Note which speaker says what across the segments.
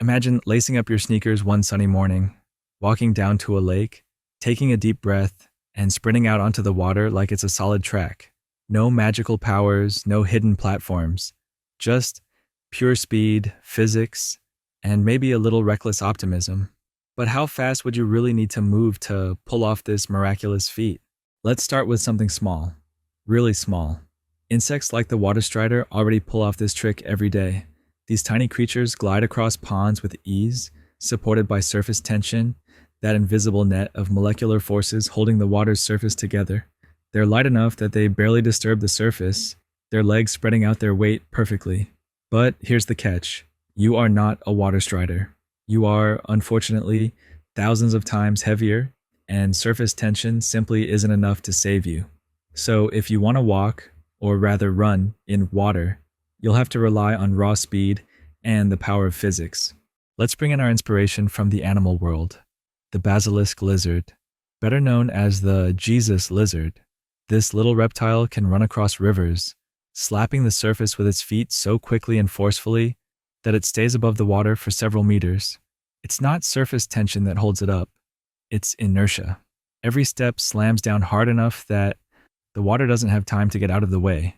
Speaker 1: Imagine lacing up your sneakers one sunny morning, walking down to a lake, taking a deep breath, and sprinting out onto the water like it's a solid track. No magical powers, no hidden platforms, just pure speed, physics, and maybe a little reckless optimism. But how fast would you really need to move to pull off this miraculous feat? Let's start with something small, really small. Insects like the water strider already pull off this trick every day. These tiny creatures glide across ponds with ease, supported by surface tension, that invisible net of molecular forces holding the water's surface together. They're light enough that they barely disturb the surface, their legs spreading out their weight perfectly. But here's the catch. You are not a water strider. You are, unfortunately, thousands of times heavier, and surface tension simply isn't enough to save you. So if you want to walk, or rather run, in water, you'll have to rely on raw speed and the power of physics. Let's bring in our inspiration from the animal world, the basilisk lizard, better known as the Jesus lizard. This little reptile can run across rivers, slapping the surface with its feet so quickly and forcefully that it stays above the water for several meters. It's not surface tension that holds it up, it's inertia. Every step slams down hard enough that the water doesn't have time to get out of the way,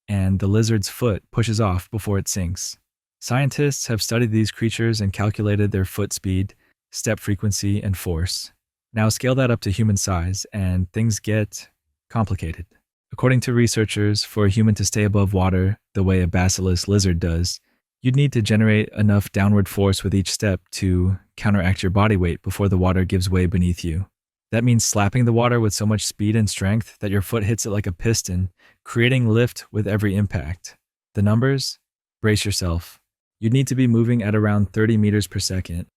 Speaker 1: and the lizard's foot pushes off before it sinks. Scientists have studied these creatures and calculated their foot speed, step frequency, and force. Now scale that up to human size, and things get complicated. According to researchers, for a human to stay above water the way a basilisk lizard does, you'd need to generate enough downward force with each step to counteract your body weight before the water gives way beneath you. That means slapping the water with so much speed and strength that your foot hits it like a piston, creating lift with every impact. The numbers? Brace yourself. You'd need to be moving at around 30 meters per second.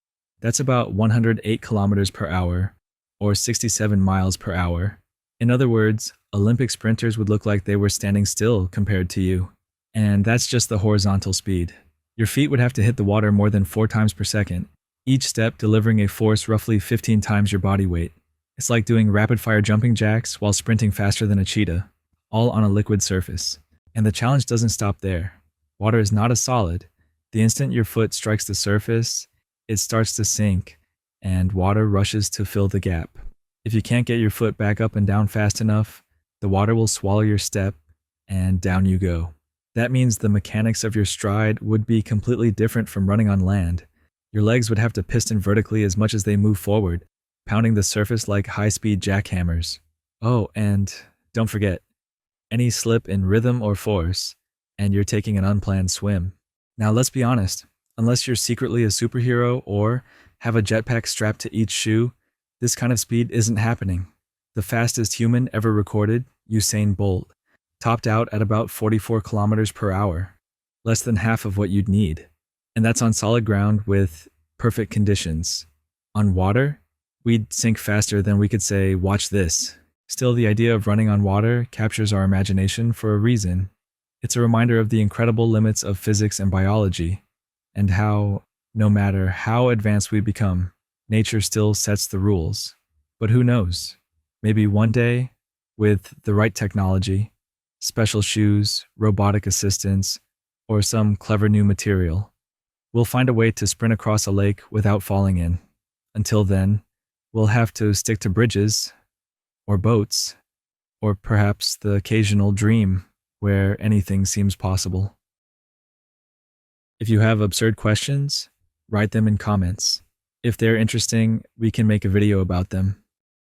Speaker 1: That's about 108 kilometers per hour, or 67 miles per hour. In other words, Olympic sprinters would look like they were standing still compared to you. And that's just the horizontal speed. Your feet would have to hit the water more than 4 times per second, each step delivering a force roughly 15 times your body weight. It's like doing rapid-fire jumping jacks while sprinting faster than a cheetah, all on a liquid surface. And the challenge doesn't stop there. Water is not a solid. The instant your foot strikes the surface, it starts to sink, and water rushes to fill the gap. If you can't get your foot back up and down fast enough, the water will swallow your step, and down you go. That means the mechanics of your stride would be completely different from running on land. Your legs would have to piston vertically as much as they move forward, pounding the surface like high-speed jackhammers. Oh, and don't forget, any slip in rhythm or force, and you're taking an unplanned swim. Now let's be honest, unless you're secretly a superhero or have a jetpack strapped to each shoe, this kind of speed isn't happening. The fastest human ever recorded, Usain Bolt, topped out at about 44 kilometers per hour, less than half of what you'd need. And that's on solid ground with perfect conditions. On water, we'd sink faster than we could say, watch this. Still, the idea of running on water captures our imagination for a reason. It's a reminder of the incredible limits of physics and biology, and how, no matter how advanced we become, nature still sets the rules. But who knows? Maybe one day, with the right technology, special shoes, robotic assistance, or some clever new material, we'll find a way to sprint across a lake without falling in. Until then, we'll have to stick to bridges, or boats, or perhaps the occasional dream where anything seems possible. If you have absurd questions, write them in comments. If they're interesting, we can make a video about them.